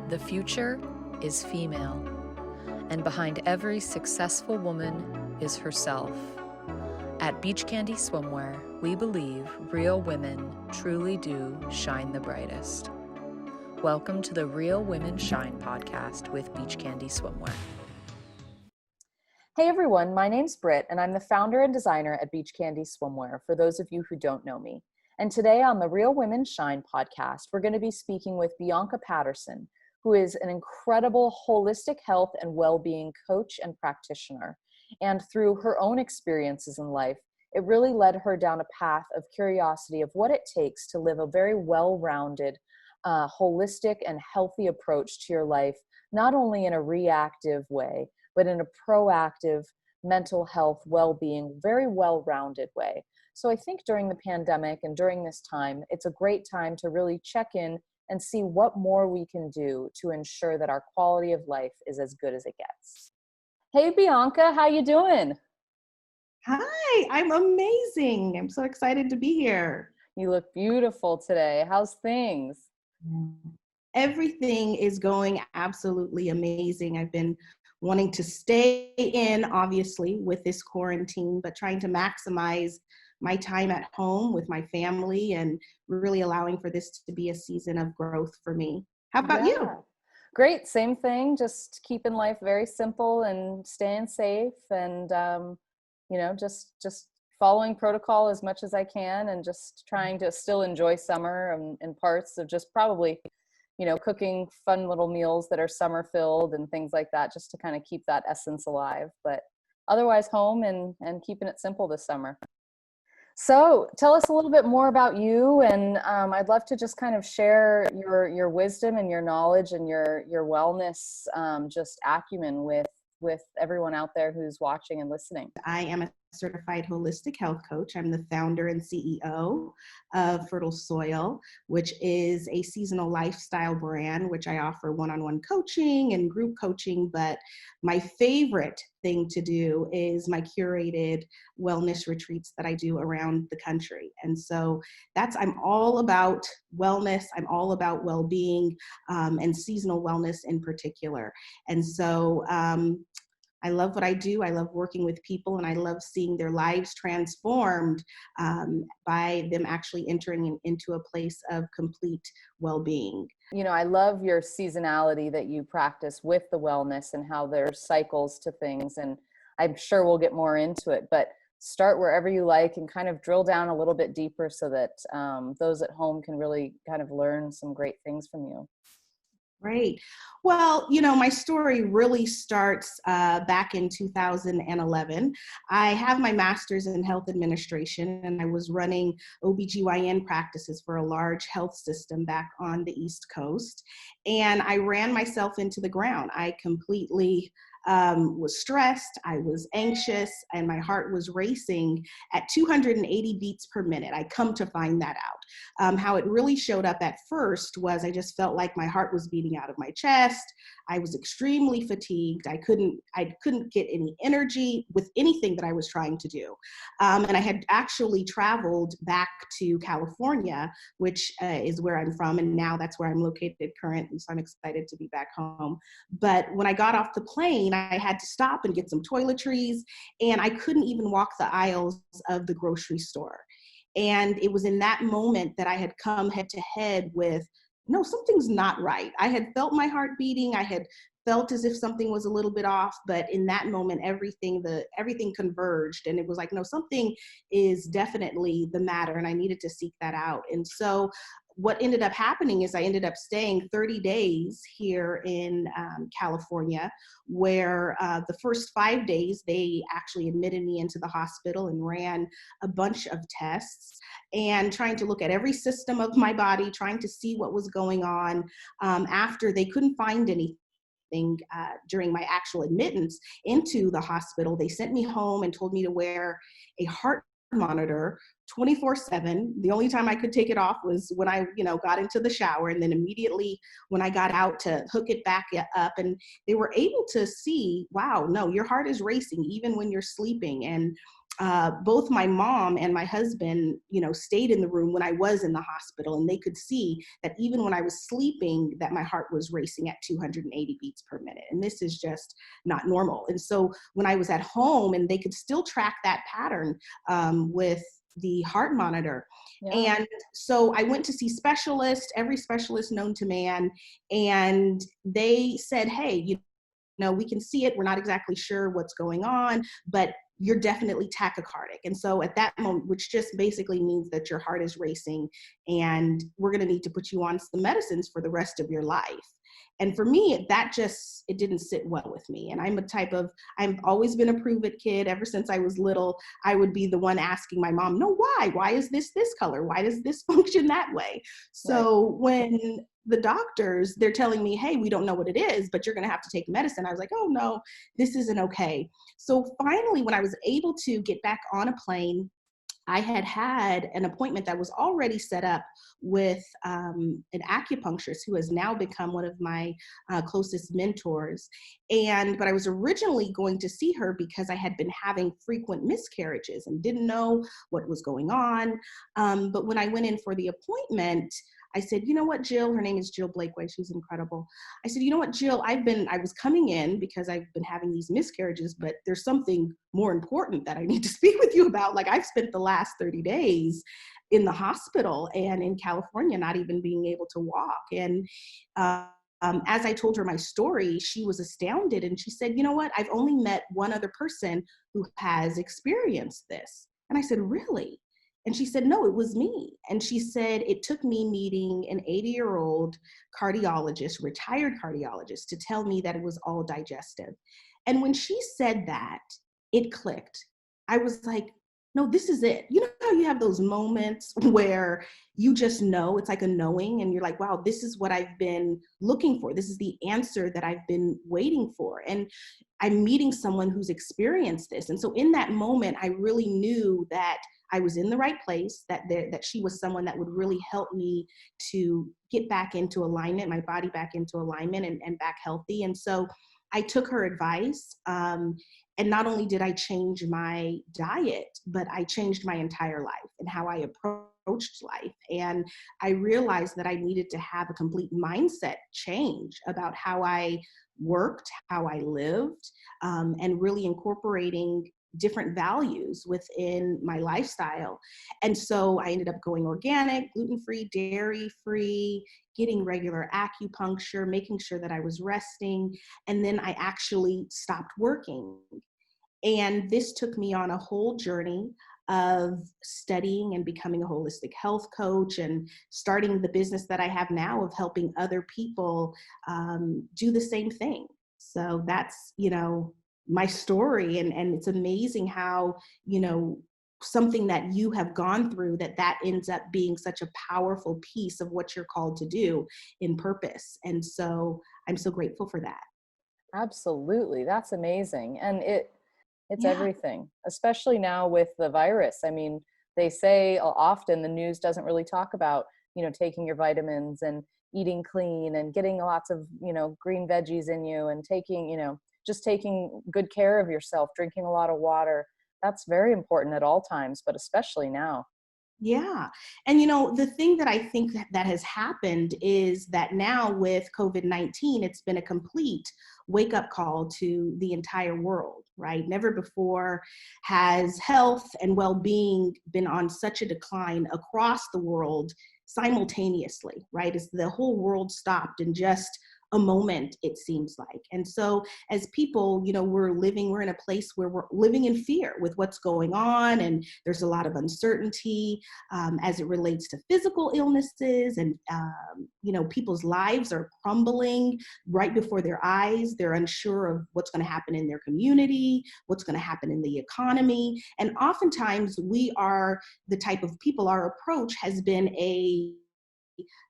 The future is female, and behind every successful woman is herself. At BeachCandy Swimwear, we believe real women truly do shine the brightest. Welcome to the Real Women Shine podcast with BeachCandy Swimwear. Hey everyone, my name's Britt and I'm the founder and designer at BeachCandy Swimwear, for those of you who don't know me. And today on the Real Women Shine podcast, we're going to be speaking with Bianca Patterson, who is an incredible holistic health and well-being coach and practitioner. And through her own experiences in life, it really led her down a path of curiosity of what it takes to live a very well-rounded, holistic and healthy approach to your life, not only in a reactive way, but in a proactive mental health, well-being, very well-rounded way. So I think during the pandemic and during this time, it's a great time to really check in and see what more we can do to ensure that our quality of life is as good as it gets. Hey Bianca, how you doing? Hi, I'm amazing. I'm so excited to be here. You look beautiful today. How's things? Everything is going absolutely amazing. I've been wanting to stay in, obviously, with this quarantine, but trying to maximize my time at home with my family and really allowing for this to be a season of growth for me. How about you? Great, same thing. Just keeping life very simple and staying safe and, just following protocol as much as I can and just trying to still enjoy summer and parts of just probably cooking fun little meals that are summer filled and things like that, just to kind of keep that essence alive. But otherwise home and keeping it simple this summer. So tell us a little bit more about you. And I'd love to just kind of share your wisdom and your knowledge and your wellness, just acumen with everyone out there who's watching and listening. I am a certified holistic health coach. I'm the founder and CEO of Fertile Soil, which is a seasonal lifestyle brand, which I offer one-on-one coaching and group coaching. But my favorite thing to do is my curated wellness retreats that I do around the country. And so I'm all about wellness. I'm all about well-being and seasonal wellness in particular. And so I love what I do. I love working with people and I love seeing their lives transformed by them actually entering into a place of complete well-being. I love your seasonality that you practice with the wellness and how there's cycles to things. And I'm sure we'll get more into it, but start wherever you like and kind of drill down a little bit deeper so that those at home can really kind of learn some great things from you. Great. Well, my story really starts back in 2011. I have my master's in health administration and I was running OBGYN practices for a large health system back on the East Coast. And I ran myself into the ground. I completely was stressed, I was anxious, and my heart was racing at 280 beats per minute. I come to find that out. How it really showed up at first was I just felt like my heart was beating out of my chest. I was extremely fatigued. I couldn't get any energy with anything that I was trying to do. And I had actually traveled back to California, which is where I'm from, and now that's where I'm located currently, so I'm excited to be back home. But when I got off the plane, I had to stop and get some toiletries, and I couldn't even walk the aisles of the grocery store. And it was in that moment that I had come head to head with, no, something's not right. I had felt my heart beating. I had felt as if something was a little bit off, but in that moment, everything converged, and it was like, no, something is definitely the matter, and I needed to seek that out. And so what ended up happening is I ended up staying 30 days here in California, where the first 5 days, they actually admitted me into the hospital and ran a bunch of tests and trying to look at every system of my body, trying to see what was going on. After they couldn't find anything during my actual admittance into the hospital, they sent me home and told me to wear a heart monitor 24/7. The only time I could take it off was when I, got into the shower, and then immediately when I got out to hook it back up, and they were able to see, wow, no, your heart is racing even when you're sleeping. And both my mom and my husband, stayed in the room when I was in the hospital, and they could see that even when I was sleeping, that my heart was racing at 280 beats per minute. And this is just not normal. And so when I was at home, and they could still track that pattern with the heart monitor. Yeah. And so I went to see specialists, every specialist known to man, and they said, hey, we can see it. We're not exactly sure what's going on, but you're definitely tachycardic. And so at that moment, which just basically means that your heart is racing, and we're going to need to put you on some medicines for the rest of your life. And for me, it didn't sit well with me. And I've always been a prove it kid. Ever since I was little, I would be the one asking my mom, no, why? Why is this color? Why does this function that way? So when the doctors, they're telling me, hey, we don't know what it is, but you're going to have to take medicine, I was like, oh no, this isn't okay. So finally, when I was able to get back on a plane, I had an appointment that was already set up with an acupuncturist who has now become one of my closest mentors. But I was originally going to see her because I had been having frequent miscarriages and didn't know what was going on. But when I went in for the appointment, I said, you know what, Jill, her name is Jill Blakeway. She's incredible. I said, you know what, Jill, I was coming in because I've been having these miscarriages, but there's something more important that I need to speak with you about. Like, I've spent the last 30 days in the hospital and in California, not even being able to walk. And as I told her my story, she was astounded. And she said, you know what, I've only met one other person who has experienced this. And I said, really? And she said, no, it was me. And she said, it took me meeting an 80-year-old cardiologist, retired cardiologist, to tell me that it was all digestive. And when she said that, it clicked. I was like, no, this is it. You know how you have those moments where you just know, it's like a knowing, and you're like, wow, this is what I've been looking for. This is the answer that I've been waiting for. And I'm meeting someone who's experienced this. And so in that moment, I really knew that I was in the right place, that she was someone that would really help me to get back into alignment, my body back into alignment and back healthy. And so I took her advice. And not only did I change my diet, but I changed my entire life and how I approached life. And I realized that I needed to have a complete mindset change about how I worked, how I lived, and really incorporating different values within my lifestyle. And so I ended up going organic, gluten-free, dairy-free, getting regular acupuncture, making sure that I was resting. And then I actually stopped working. And this took me on a whole journey of studying and becoming a holistic health coach and starting the business that I have now of helping other people do the same thing. So that's, my story. And it's amazing how, something that you have gone through, that ends up being such a powerful piece of what you're called to do in purpose. And so I'm so grateful for that. Absolutely. That's amazing. And it's everything, especially now with the virus. I mean, they say often the news doesn't really talk about, taking your vitamins and eating clean and getting lots of, green veggies in you and taking, just taking good care of yourself, drinking a lot of water. That's very important at all times, but especially now. Yeah. And, the thing that I think that has happened is that now with COVID-19, it's been a complete wake-up call to the entire world, right? Never before has health and well-being been on such a decline across the world simultaneously, right? As the whole world stopped in just a moment, it seems like. And so as people, we're in a place where we're living in fear with what's going on. And there's a lot of uncertainty as it relates to physical illnesses. And, people's lives are crumbling right before their eyes. They're unsure of what's going to happen in their community, what's going to happen in the economy. And oftentimes we are the type of people, our approach has been a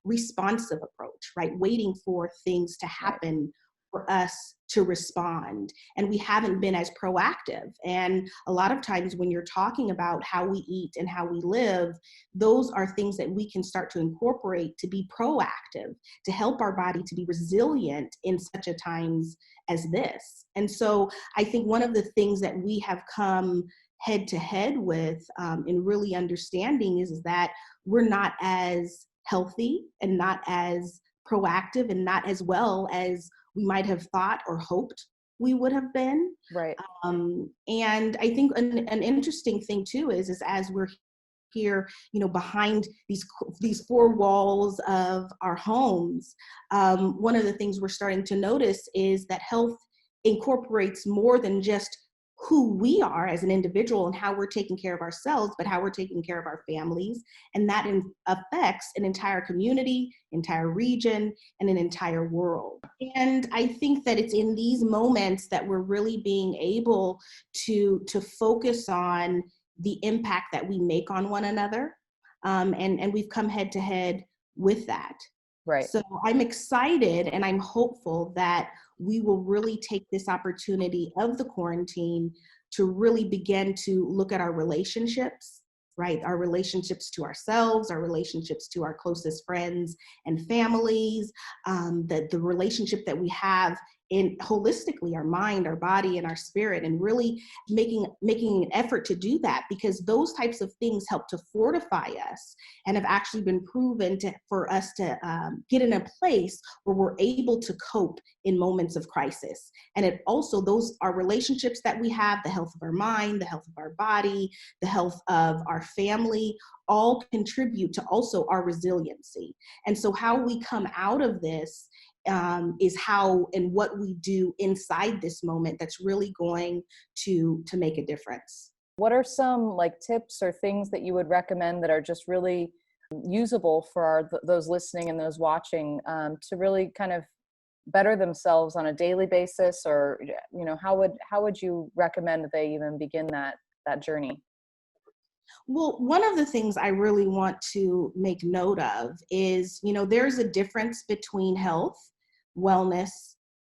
responsive approach, right? Waiting for things to happen for us to respond. And we haven't been as proactive. And a lot of times when you're talking about how we eat and how we live, those are things that we can start to incorporate to be proactive, to help our body to be resilient in such a times as this. And so I think one of the things that we have come head to head with in really understanding is that we're not as healthy and not as proactive and not as well as we might have thought or hoped we would have been. Right. And I think an interesting thing too is as we're here, behind these four walls of our homes, one of the things we're starting to notice is that health incorporates more than just who we are as an individual and how we're taking care of ourselves, but how we're taking care of our families. And that affects an entire community, entire region, and an entire world. And I think that it's in these moments that we're really being able to focus on the impact that we make on one another. And we've come head to head with that. Right. So I'm excited and I'm hopeful that we will really take this opportunity of the quarantine to really begin to look at our relationships, right? Our relationships to ourselves, our relationships to our closest friends and families, the relationship that we have in holistically our mind, our body, and our spirit, and really making an effort to do that, because those types of things help to fortify us and have actually been proven for us to get in a place where we're able to cope in moments of crisis. And it also, those are relationships that we have, the health of our mind, the health of our body, the health of our family, all contribute to also our resiliency. And so how we come out of this is how and what we do inside this moment that's really going to make a difference. What are some tips or things that you would recommend that are just really usable for those listening and those watching to really kind of better themselves on a daily basis? Or how would you recommend that they even begin that journey? Well, one of the things I really want to make note of is, there's a difference between health, wellness,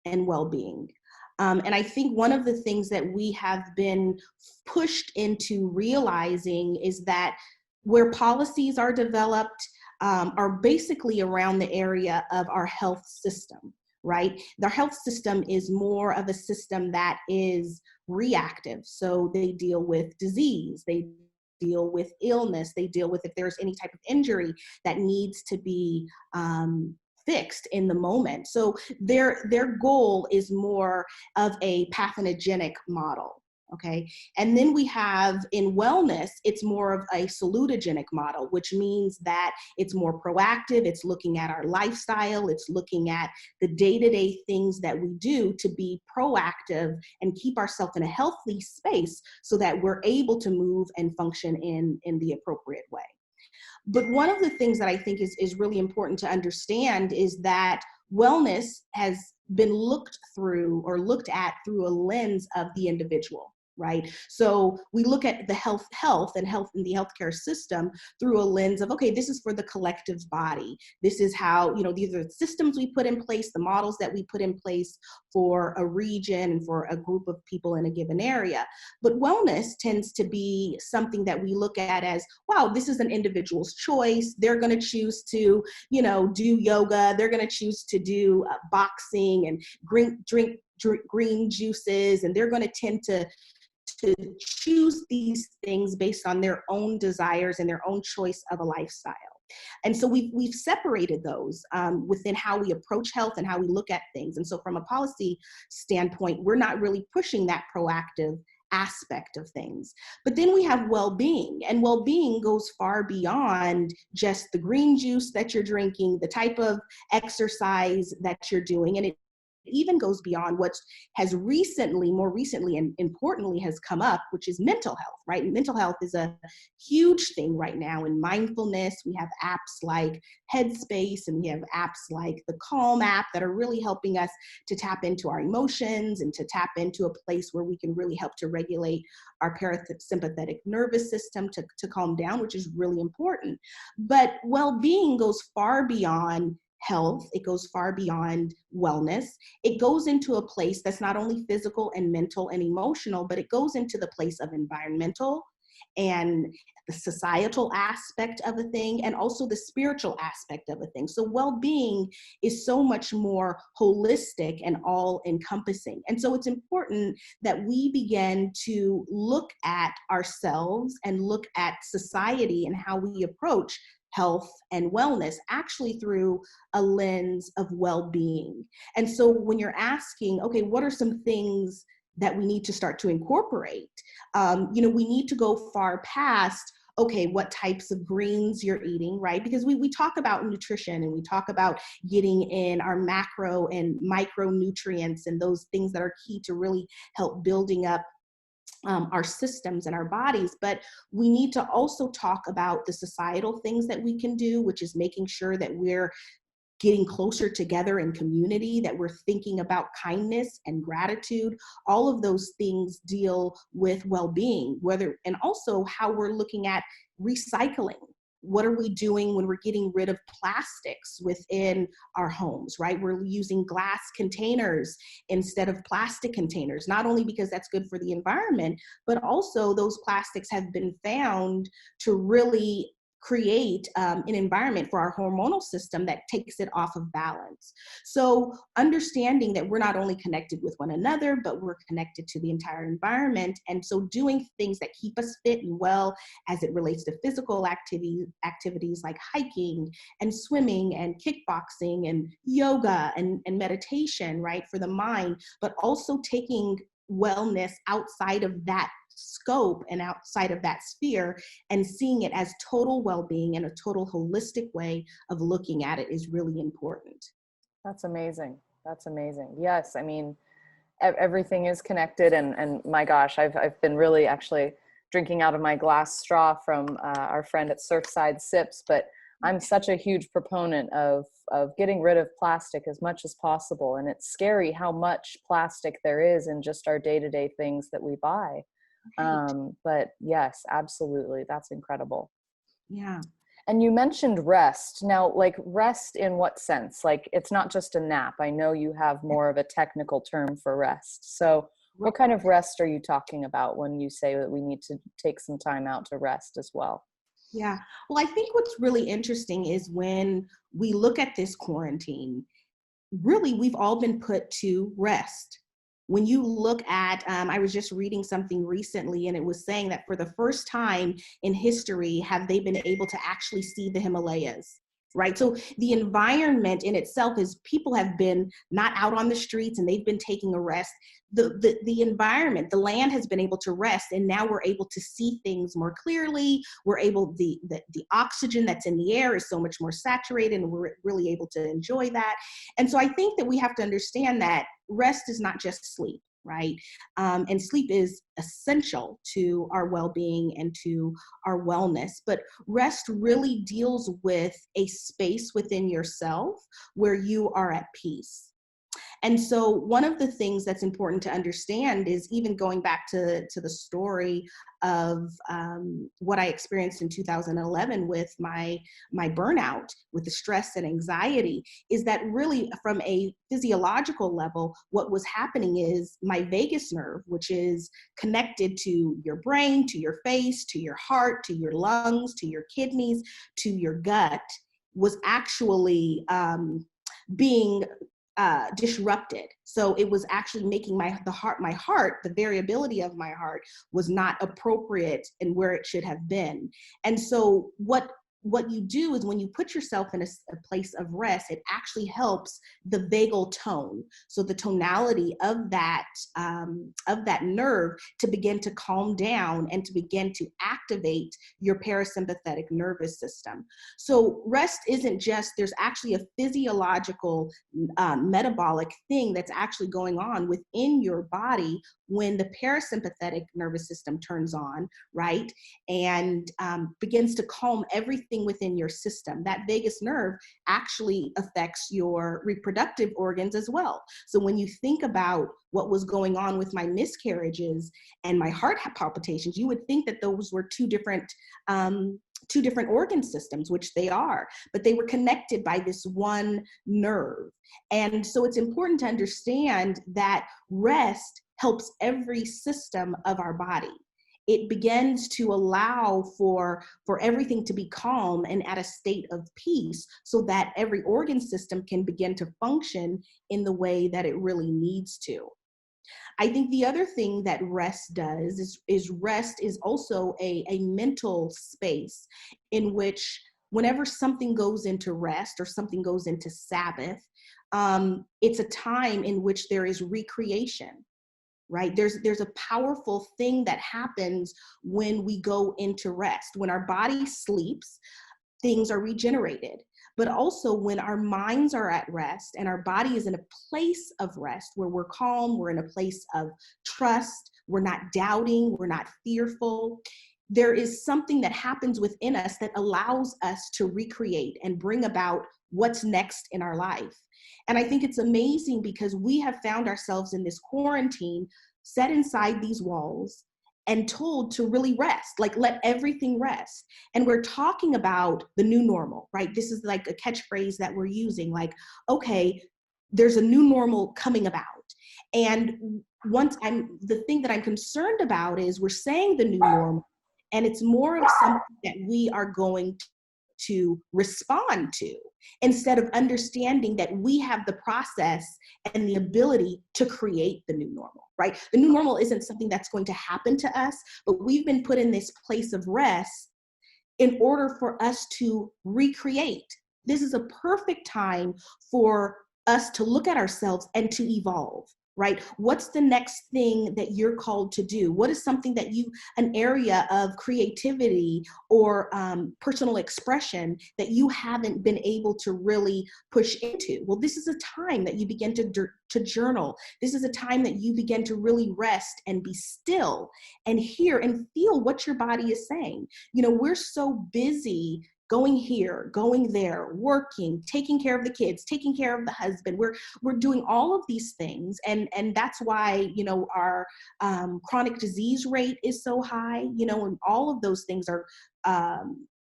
and well-being. And I think one of the things that we have been pushed into realizing is that where policies are developed are basically around the area of our health system, right? The health system is more of a system that is reactive. So they deal with disease, they deal with illness, they deal with if there's any type of injury that needs to be fixed in the moment. So their goal is more of a pathogenic model. Okay. And then we have in wellness, it's more of a salutogenic model, which means that it's more proactive. It's looking at our lifestyle. It's looking at the day-to-day things that we do to be proactive and keep ourselves in a healthy space so that we're able to move and function in the appropriate way. But one of the things that I think is really important to understand is that wellness has been looked at through a lens of the individual, right? So we look at the health and health in the healthcare system through a lens of, okay, this is for the collective body. This is how, these are the systems we put in place, the models that we put in place for a region and for a group of people in a given area. But wellness tends to be something that we look at as, wow, this is an individual's choice. They're going to choose to, do yoga. They're going to choose to do boxing and drink green juices. And they're going to tend to choose these things based on their own desires and their own choice of a lifestyle. And so we've separated those within how we approach health and how we look at things. And so from a policy standpoint, we're not really pushing that proactive aspect of things. But then we have well-being, and well-being goes far beyond just the green juice that you're drinking, the type of exercise that you're doing. And it even goes beyond what has more recently and importantly has come up, which is mental health, right? And mental health is a huge thing right now in mindfulness. We have apps like Headspace and we have apps like the Calm app that are really helping us to tap into our emotions and to tap into a place where we can really help to regulate our parasympathetic nervous system to calm down, which is really important. But well-being goes far beyond health. It goes far beyond wellness. It goes into a place that's not only physical and mental and emotional, but it goes into the place of environmental and the societal aspect of a thing, and also the spiritual aspect of a thing. So well-being is so much more holistic and all-encompassing. And so it's important that we begin to look at ourselves and look at society and how we approach health and wellness actually through a lens of well-being. And so when you're asking, okay, what are some things that we need to start to incorporate? We need to go far past, okay, what types of greens you're eating, right? Because we talk about nutrition and we talk about getting in our macro and micronutrients and those things that are key to really help building up our systems and our bodies. But we need to also talk about the societal things that we can do, which is making sure that we're getting closer together in community, that we're thinking about kindness and gratitude. All of those things deal with well-being, and also how we're looking at recycling. What are we doing when we're getting rid of plastics within our homes, right? We're using glass containers instead of plastic containers, not only because that's good for the environment, but also those plastics have been found to really create an environment for our hormonal system that takes it off of balance. So understanding that we're not only connected with one another, but we're connected to the entire environment. And so doing things that keep us fit and well as it relates to physical activities like hiking and swimming and kickboxing and yoga and meditation, right, for the mind, but also taking wellness outside of that scope and outside of that sphere and seeing it as total well-being and a total holistic way of looking at it is really important. That's amazing. That's amazing. Yes. I mean, everything is connected, and my gosh, I've been really actually drinking out of my glass straw from our friend at Surfside Sips, but I'm such a huge proponent of getting rid of plastic as much as possible. And it's scary how much plastic there is in just our day-to-day things that we buy. But yes, absolutely. That's incredible. Yeah. And you mentioned rest. Now, like rest in what sense? Like it's not just a nap. I know you have more of a technical term for rest. So what kind of rest are you talking about when you say that we need to take some time out to rest as well? Yeah. Well, I think what's really interesting is when we look at this quarantine, really, we've all been put to rest. When you look at, I was just reading something recently, and it was saying that for the first time in history, have they been able to actually see the Himalayas, right? So the environment in itself is people have been not out on the streets and they've been taking a rest. The environment, the land has been able to rest, and now we're able to see things more clearly. We're able, the oxygen that's in the air is so much more saturated, and we're really able to enjoy that. And so I think that we have to understand that rest is not just sleep, right? And sleep is essential to our well-being and to our wellness. But rest really deals with a space within yourself where you are at peace. And so one of the things that's important to understand is, even going back to the story of what I experienced in 2011 with my burnout, with the stress and anxiety, is that really from a physiological level, what was happening is my vagus nerve, which is connected to your brain, to your face, to your heart, to your lungs, to your kidneys, to your gut, was actually being disrupted. So it was actually making my heart, the variability of my heart was not appropriate and where it should have been. And so what you do is, when you put yourself in a place of rest, it actually helps the vagal tone. So the tonality of that nerve to begin to calm down and to begin to activate your parasympathetic nervous system. So rest isn't just, there's actually a physiological metabolic thing that's actually going on within your body when the parasympathetic nervous system turns on, right? And begins to calm everything within your system. That vagus nerve actually affects your reproductive organs as well. So when you think about what was going on with my miscarriages and my heart palpitations, you would think that those were two different organ systems, which they are, but they were connected by this one nerve. And so it's important to understand that rest helps every system of our body. it begins to allow for everything to be calm and at a state of peace, so that every organ system can begin to function in the way that it really needs to. I think the other thing that rest does is rest is also a mental space in which whenever something goes into rest or something goes into Sabbath, it's a time in which there is recreation, right? There's a powerful thing that happens when we go into rest. When our body sleeps, things are regenerated. But also when our minds are at rest and our body is in a place of rest where we're calm, we're in a place of trust, we're not doubting, we're not fearful, there is something that happens within us that allows us to recreate and bring about what's next in our life. And I think it's amazing because we have found ourselves in this quarantine, set inside these walls and told to really rest, like let everything rest. And we're talking about the new normal, right? This is like a catchphrase that we're using, like, okay, there's a new normal coming about. And the thing that I'm concerned about is we're saying the new normal, and it's more of something that we are going to respond to, instead of understanding that we have the process and the ability to create the new normal, right? The new normal isn't something that's going to happen to us, but we've been put in this place of rest in order for us to recreate. This is a perfect time for us to look at ourselves and to evolve, right? What's the next thing that you're called to do? What is something that an area of creativity or personal expression that you haven't been able to really push into? Well, this is a time that you begin to journal. This is a time that you begin to really rest and be still and hear and feel what your body is saying. You know, we're so busy going here, going there, working, taking care of the kids, taking care of the husband. We're doing all of these things. And that's why, you know, our chronic disease rate is so high, you know, and all of those things are,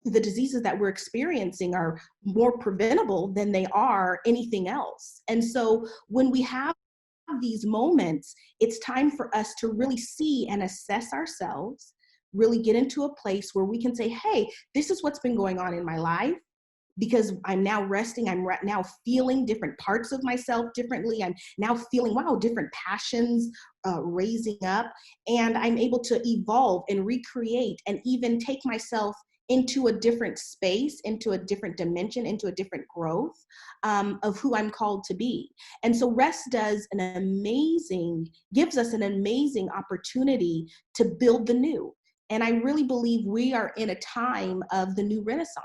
the diseases that we're experiencing are more preventable than they are anything else. And so when we have these moments, it's time for us to really see and assess ourselves, really get into a place where we can say, hey, this is what's been going on in my life, because I'm now resting. I'm now feeling different parts of myself differently. I'm now feeling, wow, different passions raising up, and I'm able to evolve and recreate and even take myself into a different space, into a different dimension, into a different growth of who I'm called to be. And so rest gives us an amazing opportunity to build the new. And I really believe we are in a time of the new Renaissance,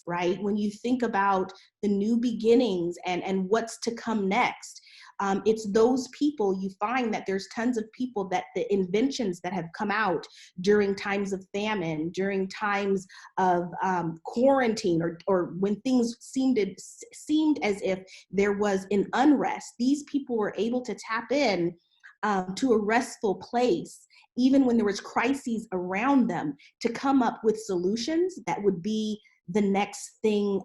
right? When you think about the new beginnings and what's to come next, it's those people. You find that there's tons of people that the inventions that have come out during times of famine, during times of quarantine, or when things seemed as if there was an unrest, these people were able to tap in to a restful place, even when there was crises around them, to come up with solutions that would be the next thing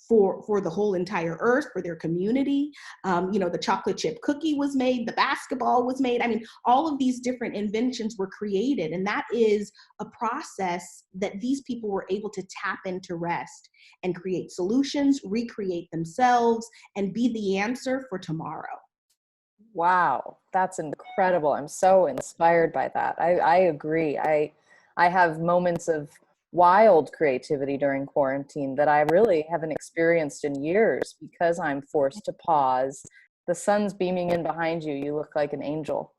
for the whole entire earth, for their community. The chocolate chip cookie was made, the basketball was made. I mean, all of these different inventions were created, and that is a process that these people were able to tap into rest and create solutions, recreate themselves, and be the answer for tomorrow. Wow, that's incredible. I'm so inspired by that. I agree. I have moments of wild creativity during quarantine that I really haven't experienced in years because I'm forced to pause. The sun's beaming in behind you. You look like an angel.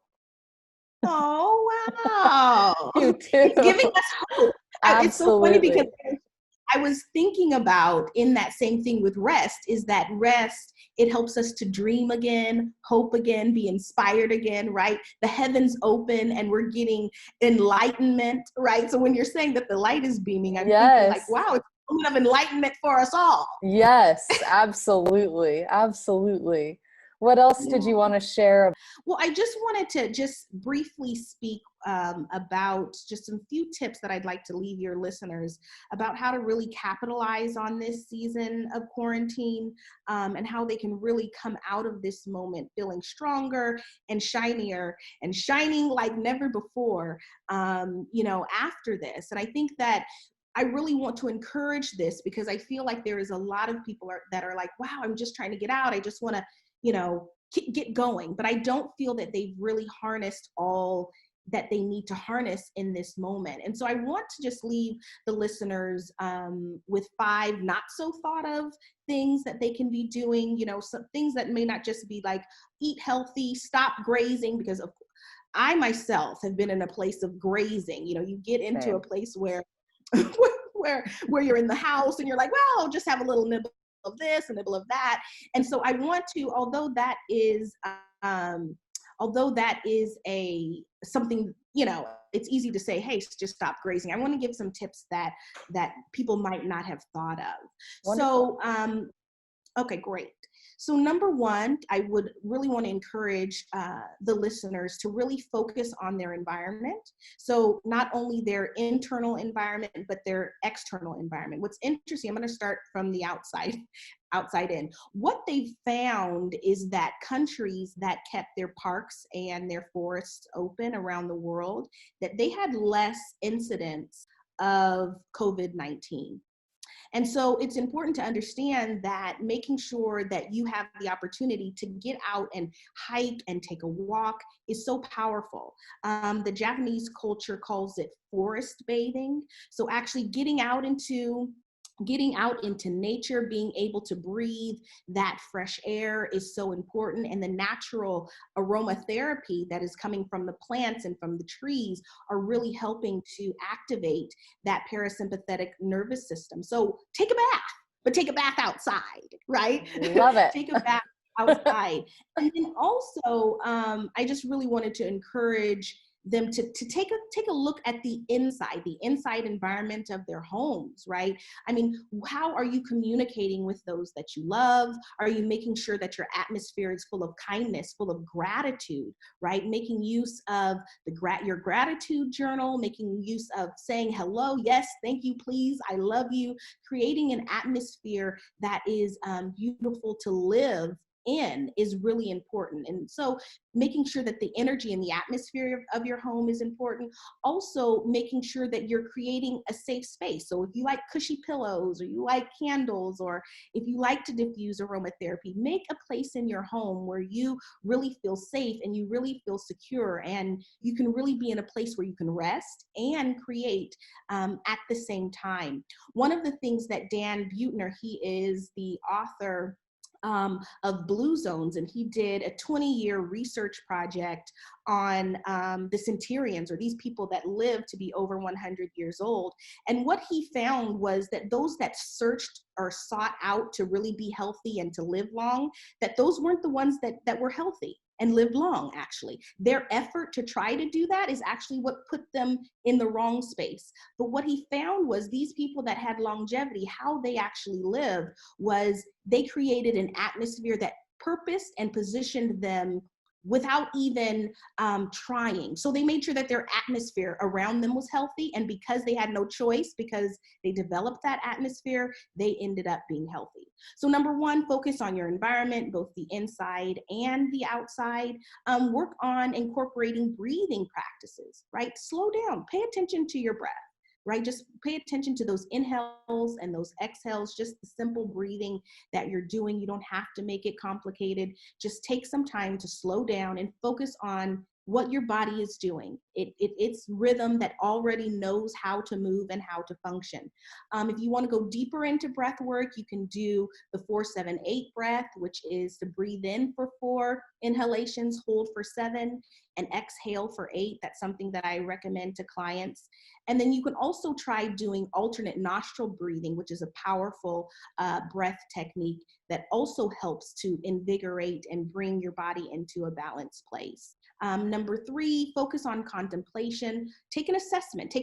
Oh, wow. You too. It's giving us hope. Absolutely. It's so funny because I was thinking about, in that same thing with rest, is that rest, it helps us to dream again, hope again, be inspired again, right? The heavens open and we're getting enlightenment, right? So when you're saying that the light is beaming, I'm thinking like, wow, it's a moment of enlightenment for us all. Yes, absolutely. Absolutely. What else did you want to share? Well, I just wanted to just briefly speak about just some few tips that I'd like to leave your listeners about how to really capitalize on this season of quarantine, and how they can really come out of this moment feeling stronger and shinier and shining like never before, after this. And I think that I really want to encourage this because I feel like there is a lot of people that are like, wow, I'm just trying to get out. I just want to, get going. But I don't feel that they've really harnessed all that they need to harness in this moment. And so I want to just leave the listeners with 5 not so thought of things that they can be doing, some things that may not just be like eat healthy, stop grazing, because I myself have been in a place of grazing. You get into a place where where you're in the house and you're like, well, I'll just have a little nibble of this, a nibble of that. And so I want to, although that is something, it's easy to say, hey, just stop grazing. I want to give some tips that people might not have thought of. Wonderful. So, okay, great. So number 1, I would really want to encourage the listeners to really focus on their environment. So not only their internal environment, but their external environment. What's interesting, I'm going to start from the outside in. What they've found is that countries that kept their parks and their forests open around the world, that they had less incidents of COVID-19. And so it's important to understand that making sure that you have the opportunity to get out and hike and take a walk is so powerful. The Japanese culture calls it forest bathing. So actually getting out into nature, being able to breathe that fresh air is so important. And the natural aromatherapy that is coming from the plants and from the trees are really helping to activate that parasympathetic nervous system. So take a bath, but take a bath outside, right? Love it. Take a bath outside. And then also, I just really wanted to encourage them to take a look at the inside environment of their homes, right? I mean, how are you communicating with those that you love? Are you making sure that your atmosphere is full of kindness, full of gratitude, right? Making use of your gratitude journal, making use of saying hello, yes, thank you, please, I love you, creating an atmosphere that is beautiful to live in is really important. And so making sure that the energy and the atmosphere of your home is important. Also making sure that you're creating a safe space. So if you like cushy pillows, or you like candles, or if you like to diffuse aromatherapy, make a place in your home where you really feel safe and you really feel secure, and you can really be in a place where you can rest and create at the same time. One of the things that Dan Buettner, he is the author of Blue Zones, and he did a 20-year research project on the centurions, or these people that live to be over 100 years old. And what he found was that those that searched or sought out to really be healthy and to live long, that those weren't the ones that were healthy and lived long. Actually, their effort to try to do that is actually what put them in the wrong space. But what he found was these people that had longevity, how they actually lived was they created an atmosphere that purposed and positioned them without even trying. So they made sure that their atmosphere around them was healthy, and because they had no choice, because they developed that atmosphere, they ended up being healthy. So number 1, focus on your environment, both the inside and the outside. Work on incorporating breathing practices, right? Slow down, pay attention to your breath, right? Just pay attention to those inhales and those exhales, just the simple breathing that you're doing. You don't have to make it complicated. Just take some time to slow down and focus on what your body is doing. It's rhythm that already knows how to move and how to function. If you want to go deeper into breath work, you can do the 4-7-8 breath, which is to breathe in for 4 inhalations, hold for 7, and exhale for 8. That's something that I recommend to clients. And then you can also try doing alternate nostril breathing, which is a powerful breath technique that also helps to invigorate and bring your body into a balanced place. Number 3, focus on contemplation. Take an assessment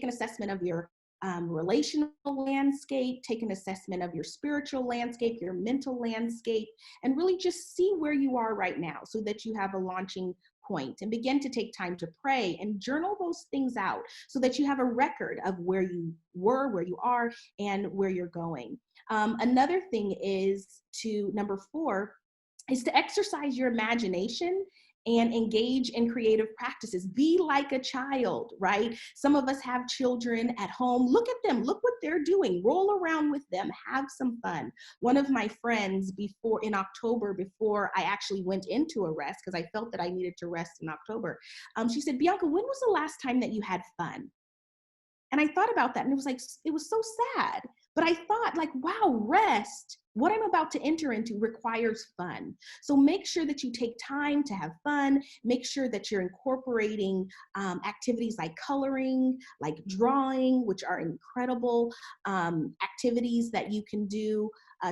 of your relational landscape, take an assessment of your spiritual landscape, your mental landscape, and really just see where you are right now so that you have a launching point, and begin to take time to pray and journal those things out so that you have a record of where you were, where you are, and where you're going. Another thing is number 4, is to exercise your imagination and engage in creative practices. Be like a child, right? Some of us have children at home. Look at them, look what they're doing. Roll around with them, have some fun. One of my friends in October, before I actually went into a rest, because I felt that I needed to rest in October, she said, Bianca, when was the last time that you had fun? And I thought about that, and it was so sad. But I thought, like, wow, rest, what I'm about to enter into requires fun. So make sure that you take time to have fun. Make sure that you're incorporating activities like coloring, like drawing, which are incredible activities that you can do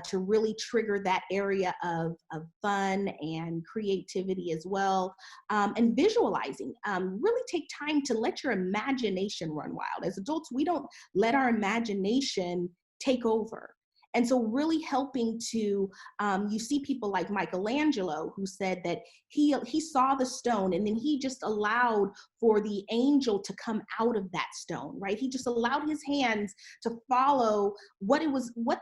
to really trigger that area of fun and creativity as well. And visualizing, really take time to let your imagination run wild. As adults, we don't let our imagination take over. And so really helping to, you see people like Michelangelo, who said that he saw the stone and then he just allowed for the angel to come out of that stone, right? He just allowed his hands to follow what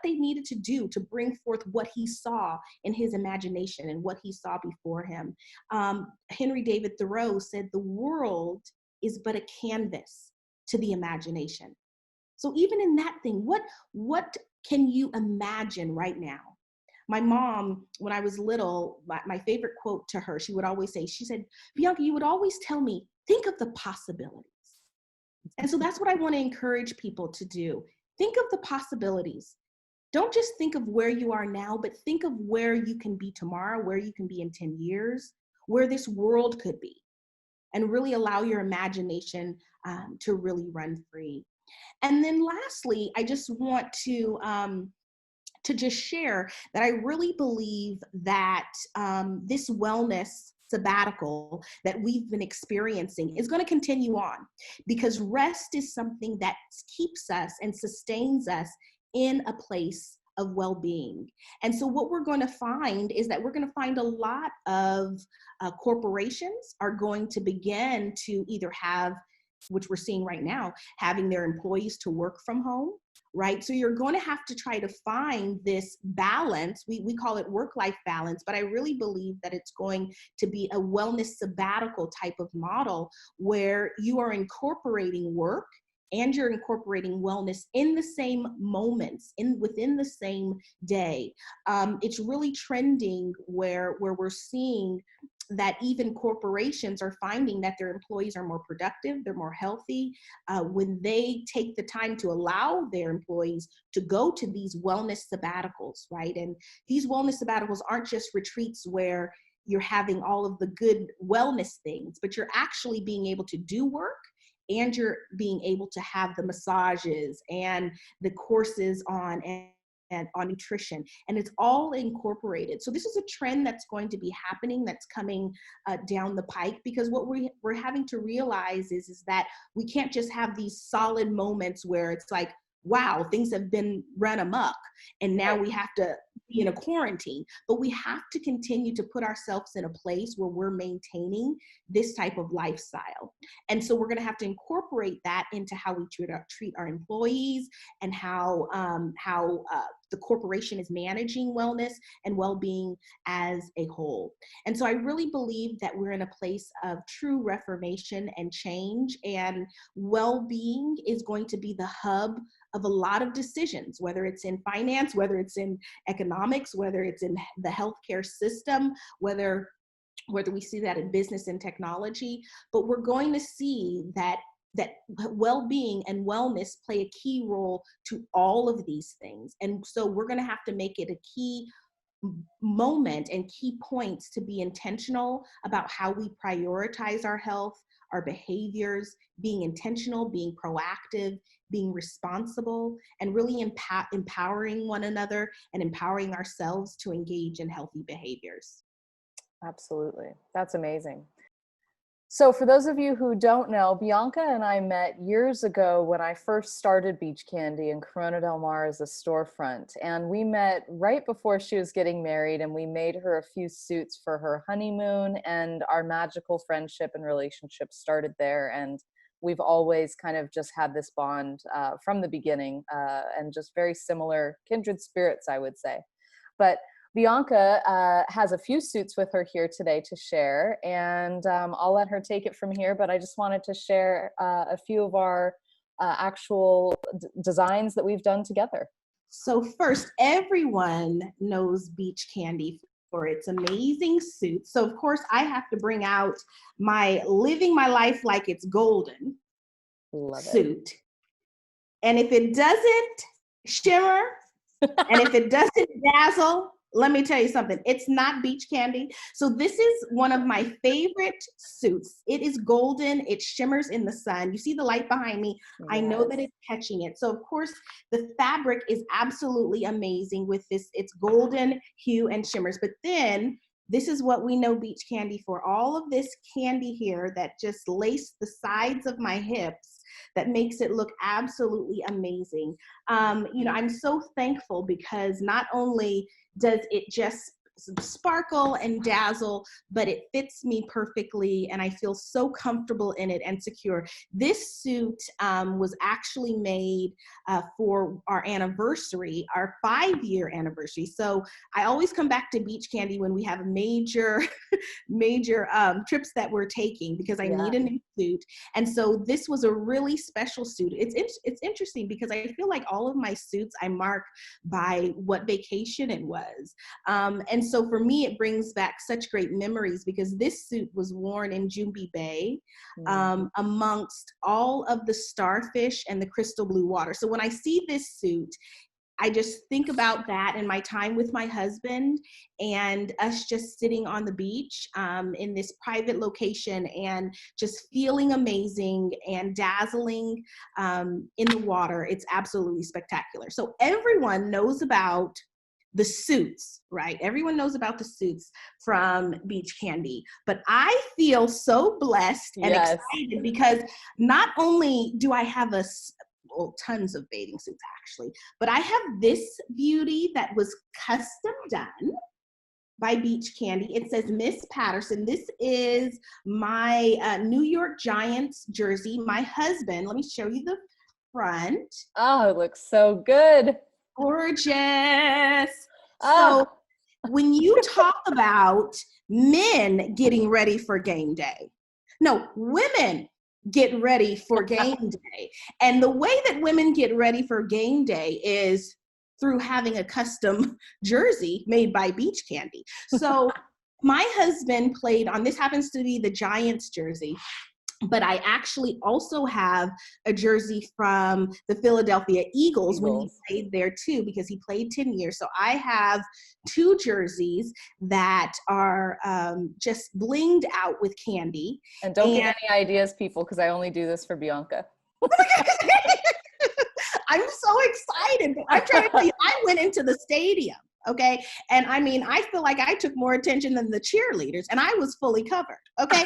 they needed to do to bring forth what he saw in his imagination and what he saw before him. Henry David Thoreau said, the world is but a canvas to the imagination. So even in that thing, what can you imagine right now? My mom, when I was little, my favorite quote to her, she would always say, she said, Bianca, you would always tell me, think of the possibilities. And so that's what I want to encourage people to do. Think of the possibilities. Don't just think of where you are now, but think of where you can be tomorrow, where you can be in 10 years, where this world could be, and really allow your imagination to really run free. And then lastly, I just want to just share that I really believe that this wellness sabbatical that we've been experiencing is going to continue on, because rest is something that keeps us and sustains us in a place of well-being. And so what we're going to find is that we're going to find a lot of corporations are going to begin to either have, which we're seeing right now, having their employees to work from home, right? So you're going to have to try to find this balance. We call it work-life balance, but I really believe that it's going to be a wellness sabbatical type of model where you are incorporating work and you're incorporating wellness in the same moments, within the same day. It's really trending where we're seeing that even corporations are finding that their employees are more productive, they're more healthy, when they take the time to allow their employees to go to these wellness sabbaticals, right? And these wellness sabbaticals aren't just retreats where you're having all of the good wellness things, but you're actually being able to do work, and you're being able to have the massages and the courses on nutrition, and it's all incorporated. So this is a trend that's going to be happening, that's coming down the pike, because what we're having to realize is that we can't just have these solid moments where it's like, wow, things have been run amok and now we have to be in a quarantine, but we have to continue to put ourselves in a place where we're maintaining this type of lifestyle. And so we're going to have to incorporate that into how we treat our employees, and how the corporation is managing wellness and well-being as a whole. And so I really believe that we're in a place of true reformation and change, and well-being is going to be the hub of a lot of decisions, whether it's in finance, whether it's in economics, whether it's in the healthcare system, whether we see that in business and technology. But we're going to see that well-being and wellness play a key role to all of these things. And so we're going to have to make it a key moment and key points to be intentional about how we prioritize our health, our behaviors, being intentional, being proactive, being responsible, and really empowering one another and empowering ourselves to engage in healthy behaviors. Absolutely. That's amazing. So for those of you who don't know, Bianca and I met years ago when I first started Beach Candy in Corona del Mar as a storefront. And we met right before she was getting married, and we made her a few suits for her honeymoon, and our magical friendship and relationship started there. And we've always kind of just had this bond from the beginning, and just very similar kindred spirits, I would say. But Bianca has a few suits with her here today to share, and I'll let her take it from here, but I just wanted to share a few of our actual designs that we've done together. So first, everyone knows Beach Candy for its amazing suits. So of course, I have to bring out my living my life like it's golden suit. And if it doesn't shimmer, and if it doesn't dazzle, let me tell you something, it's not Beach Candy. So this is one of my favorite suits. It is golden, it shimmers in the sun. You see the light behind me. Yes. I know that it's catching it. So of course, the fabric is absolutely amazing with this, it's golden hue and shimmers. But then this is what we know Beach Candy for. All of this candy here that just laced the sides of my hips that makes it look absolutely amazing. I'm so thankful because not only does it just sparkle and dazzle, but it fits me perfectly and I feel so comfortable in it and secure. This suit was actually made for our anniversary, our 5-year anniversary. So I always come back to Beach Candy when we have major trips that we're taking because I need a new suit. And so this was a really special suit. It's interesting because I feel like all of my suits I mark by what vacation it was. And so for me, it brings back such great memories because this suit was worn in Jumbi Bay amongst all of the starfish and the crystal blue water. So when I see this suit, I just think about that and my time with my husband and us just sitting on the beach in this private location and just feeling amazing and dazzling in the water. It's absolutely spectacular. So everyone knows about the suits, right? Everyone knows about the suits from Beach Candy, but I feel so blessed and excited because not only do I have tons of bathing suits actually, but I have this beauty that was custom done by Beach Candy. It says Miss Patterson. This is my New York Giants jersey. My husband, let me show you the front. Oh, it looks so good. Gorgeous. So when you talk about men getting ready for game day, no, women get ready for game day. And the way that women get ready for game day is through having a custom jersey made by Beach Candy. So my husband played on, this happens to be the Giants jersey, but I actually also have a jersey from the Philadelphia Eagles when he played there too, because he played 10 years. So I have 2 jerseys that are just blinged out with candy. And don't get any ideas, people, because I only do this for Bianca. I'm so excited. I'm trying to tell you, I went into the stadium. Okay. And I mean, I feel like I took more attention than the cheerleaders and I was fully covered. Okay.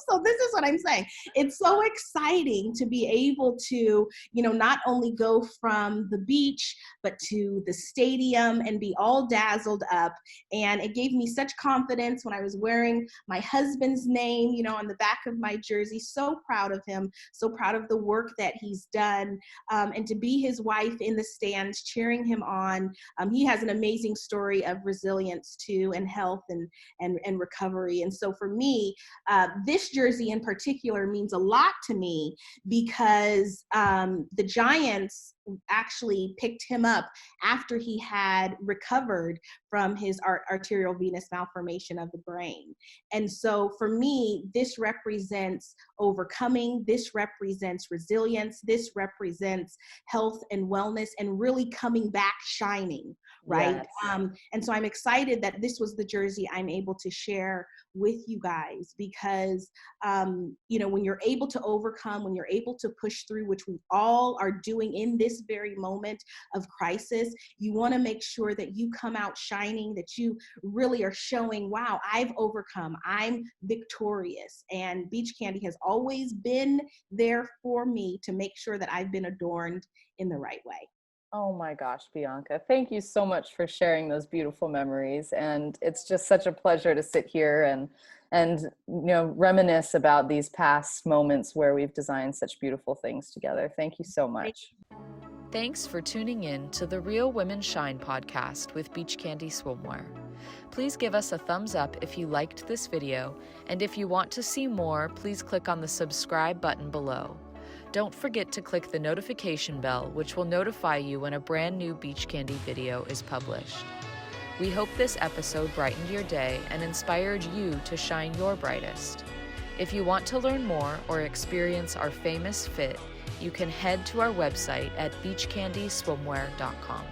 So this is what I'm saying. It's so exciting to be able to, not only go from the beach, but to the stadium and be all dazzled up. And it gave me such confidence when I was wearing my husband's name, on the back of my jersey. So proud of him. So proud of the work that he's done. And to be his wife in the stands, cheering him on. He has an amazing story of resilience too, and health and recovery. And so for me, this jersey in particular means a lot to me because the Giants actually picked him up after he had recovered from his arterial venous malformation of the brain. And so for me, this represents overcoming, this represents resilience, this represents health and wellness and really coming back shining, right? Yes. And so I'm excited that this was the jersey I'm able to share with you guys because, when you're able to overcome, when you're able to push through, which we all are doing in this this very moment of crisis, you want to make sure that you come out shining, that you really are showing, wow, I've overcome, I'm victorious. And BeachCandy has always been there for me to make sure that I've been adorned in the right way. Oh my gosh, Bianca, thank you so much for sharing those beautiful memories. And it's just such a pleasure to sit here and reminisce about these past moments where we've designed such beautiful things together. Thank you so much. Thanks for tuning in to the Real Women Shine podcast with BeachCandy Swimwear. Please give us a thumbs up if you liked this video, and if you want to see more, please click on the subscribe button below. Don't forget to click the notification bell, which will notify you when a brand new BeachCandy video is published. We hope this episode brightened your day and inspired you to shine your brightest. If you want to learn more or experience our famous fit, you can head to our website at beachcandyswimwear.com.